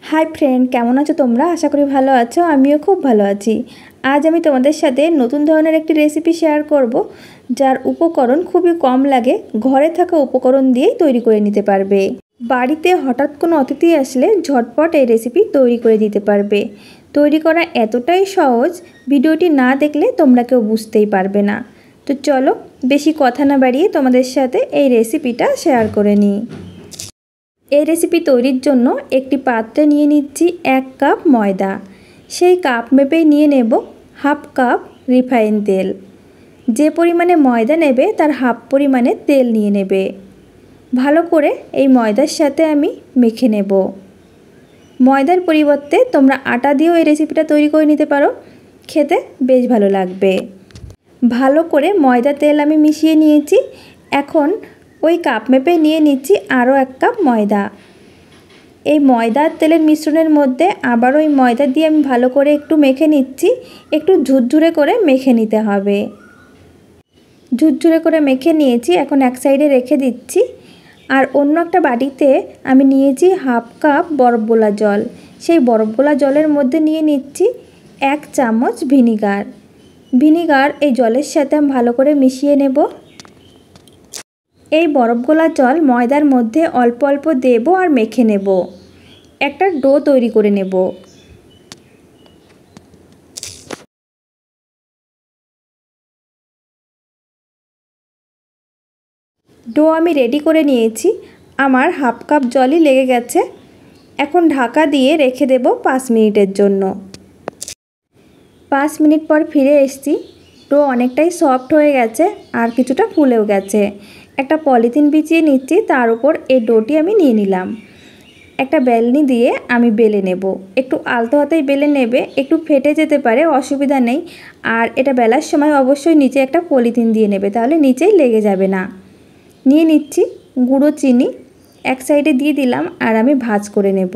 High friend केमन आछो तोमरा आशा करी भालो आछो आमिও खूब भालो आछि। आज आमी तोमादेर साथे नतून धरनेर एकटी रेसिपि शेयर करब जार उपकरण खूबই कम लागे घरे थाका उपकरण दिएই तैरी करे निते पारबे। बाड़ीते हठात् कोनो अतिथि आसले झटपट এই रेसिपि तैरी करे दिते पारबे। तैरी करा एतटाई सहज भिडियोटी ना देखले तोमरा केउ बुझतेই पारबे ना। तो चलो बेशी कथा ना बाड़िয়ে तोमादेर साथे এই रेसिपिटा शेयर करे निই। এই রেসিপি তৈরির জন্য একটি পাত্রে নিয়ে নিচ্ছি 1 কাপ ময়দা। সেই কাপ মেপেই নিয়ে নেব হাফ কাপ রিফাইন তেল। যে পরিমাণে ময়দা নেবে তার হাফ পরিমাণে তেল নিয়ে নেবে। ভালো করে এই ময়দার সাথে আমি মেখে নেব। ময়দার পরিবর্তে তোমরা আটা দিয়েও এই রেসিপিটা তৈরি করে নিতে পারো, খেতে বেশ ভালো লাগবে। ভালো করে ময়দা তেল আমি মিশিয়ে নিয়েছি। এখন ওই কাপ মেপে নিয়ে নিচ্ছি আরও 1 কাপ ময়দা। এই ময়দা আর তেলের মিশ্রণের মধ্যে আবার ওই ময়দা দিয়ে আমি ভালো করে একটু মেখে নিচ্ছি। একটু ঝুরঝুরে করে মেখে নিতে হবে। ঝুরঝুরে করে মেখে নিয়েছি, এখন এক সাইডে রেখে দিচ্ছি। আর অন্য একটা বাটিতে আমি নিয়েছি হাফ কাপ বরফ গোলা জল। সেই বরফ গোলা জলের মধ্যে নিয়ে নিচ্ছি 1 চামচ ভিনিগার। ভিনিগার এই জলের সাথে আমি ভালো করে মিশিয়ে নেব। এই বরফ গোলা জল ময়দার মধ্যে অল্প অল্প দেব আর মেখে নেব। একটা ডো তৈরি করে নেব। ডো আমি রেডি করে নিয়েছি। আমার হাফ কাপ জলই লেগে গেছে। এখন ঢাকা দিয়ে রেখে দেব 5 মিনিটের জন্য। 5 মিনিট পর ফিরে এসেছি। ডো অনেকটাই সফট হয়ে গেছে আর কিছুটা ফুলেও গেছে। একটা পলিথিন বিছিয়ে নিচ্ছি, তার উপর এই ডোটি আমি নিয়ে নিলাম। একটা বেলনি দিয়ে আমি বেলে নেব। একটু আলতো হাতেই বেলে নেবে, একটু ফেটে যেতে পারে, অসুবিধা নেই। আর এটা বেলার সময় অবশ্যই নিচে একটা পলিথিন দিয়ে নেবে, তাহলে নিচেই লেগে যাবে না। নিয়ে নিচ্ছি গুঁড়ো চিনি, এক সাইডে দিয়ে দিলাম আর আমি ভাঁজ করে নেব।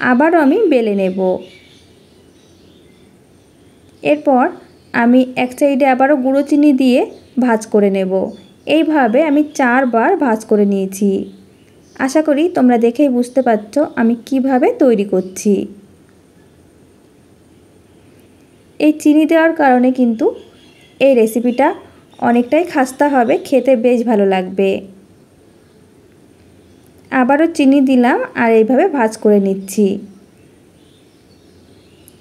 আবারও আমি বেলে নেব। এরপর আমি এক সাইডে আবারও গুঁড়ো চিনি দিয়ে ভাঁজ করে নেব। এইভাবে আমি 4 বার ভাঁজ করে নিয়েছি। আশা করি তোমরা দেখেই বুঝতে পারছো আমি কিভাবে তৈরি করছি। এই চিনি দেওয়ার কারণে কিন্তু এই রেসিপিটা অনেকটাই খাস্তা হবে, খেতে বেশ ভালো লাগবে। আবারও চিনি দিলাম আর এইভাবে ভাঁজ করে নিচ্ছি।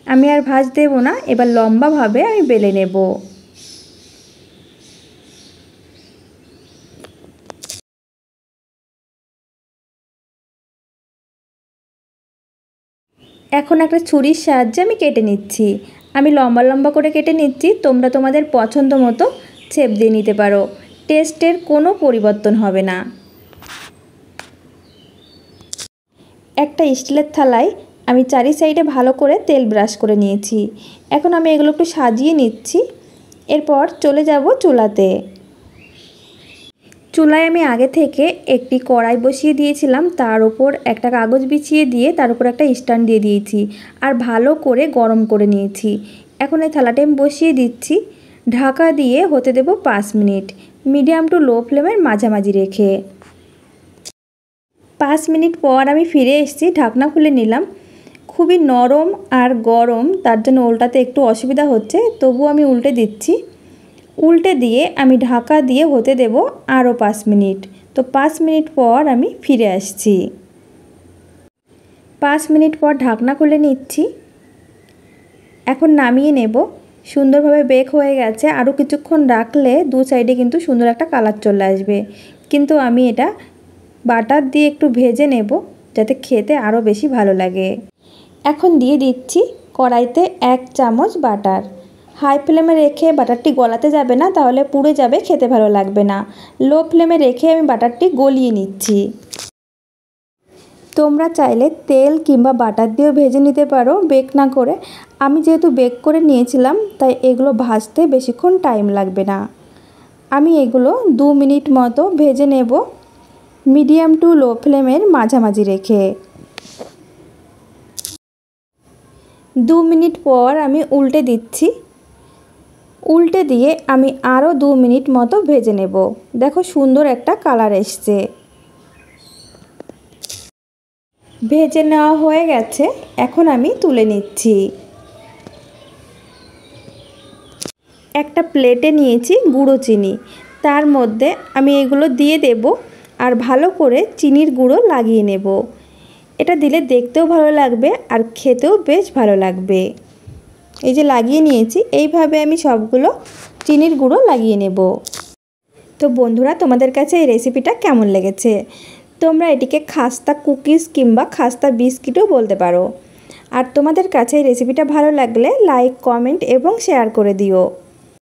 আমি আর ভাঁজ দেব না, এবার লম্বাভাবে আমি বেলে নেব। এখন একটা ছুরির সাহায্যে আমি কেটে নিচ্ছি। আমি লম্বা লম্বা করে কেটে নিচ্ছি। তোমরা তোমাদের পছন্দ মতো শেপ দিয়ে নিতে পারো, টেস্টের কোনো পরিবর্তন হবে না। একটা স্টিলের থালায় আমি চারি সাইডে ভালো করে তেল ব্রাশ করে নিয়েছি। এখন আমি এগুলো একটু সাজিয়ে নিচ্ছি। এরপর চলে যাব চুলাতে। চুলায় আমি আগে থেকে একটি কড়াই বসিয়ে দিয়েছিলাম, তার উপর একটা কাগজ বিছিয়ে দিয়ে তার উপর একটা স্ট্যান্ড দিয়ে দিয়েছি আর ভালো করে গরম করে নিয়েছি। এখন এই থালাটা আমি বসিয়ে দিচ্ছি। ঢাকা দিয়ে হতে দেব 5 মিনিট, মিডিয়াম টু লো ফ্লেমের মাঝামাঝি রেখে। 5 মিনিট পর আমি ফিরে এসেছি, ঢাকনা খুলে নিলাম। খুবই নরম আর গরম, তার জন্য উল্টাতে একটু অসুবিধা হচ্ছে, তবুও আমি উল্টে দিচ্ছি। উল্টে দিয়ে আমি ঢাকা দিয়ে হতে দেব আরও 5 মিনিট। তো 5 মিনিট পর আমি ফিরে আসছি। 5 মিনিট পর ঢাকনা খুলে নিচ্ছি। এখন নামিয়ে নেব। সুন্দরভাবে বেক হয়ে গেছে। আরও কিছুক্ষণ রাখলে দু সাইডে কিন্তু সুন্দর একটা কালার চলে আসবে। কিন্তু আমি এটা বাটার দিয়ে একটু ভেজে নেব যাতে খেতে আরও বেশি ভালো লাগে। এখন দিয়ে দিচ্ছি কড়াইতে 1 চামচ বাটার। হাই ফ্লেমে রেখে বাটারটি গলাতে যাবে না, তাহলে পুড়ে যাবে, খেতে ভালো লাগবে না। লো ফ্লেমে রেখে আমি বাটারটি গলিয়ে নিচ্ছি। তোমরা চাইলে তেল কিংবা বাটার দিয়েও ভেজে নিতে পারো বেক না করে। আমি যেহেতু বেক করে নিয়েছিলাম তাই এগুলো ভাজতে বেশিক্ষণ টাইম লাগবে না। আমি এগুলো 2 মিনিট মতো ভেজে নেব, মিডিয়াম টু লো ফ্লেমের মাঝামাঝি রেখে। 2 মিনিট পর আমি উল্টে দিচ্ছি। উল্টে দিয়ে আমি আরও 2 মিনিট মতো ভেজে নেব। দেখো সুন্দর একটা কালার এসছে। ভেজে নেওয়া হয়ে গেছে, এখন আমি তুলে নিচ্ছি। একটা প্লেটে নিয়েছি গুঁড়ো চিনি, তার মধ্যে আমি এগুলো দিয়ে দেব আর ভালো করে চিনির গুঁড়ো লাগিয়ে নেব। এটা দিলে দেখতেও ভালো লাগবে আর খেতেও বেশ ভালো লাগবে। এই যে লাগিয়ে নিয়েছি, এইভাবে আমি সবগুলো চিনির গুঁড়ো লাগিয়ে নেব। তো বন্ধুরা, তোমাদের কাছে এই রেসিপিটা কেমন লেগেছে? তোমরা এটিকে খাস্তা কুকিজ কিংবা খাস্তা বিস্কিটও বলতে পারো। আর তোমাদের কাছে এই রেসিপিটা ভালো লাগলে লাইক, কমেন্ট এবং শেয়ার করে দিও।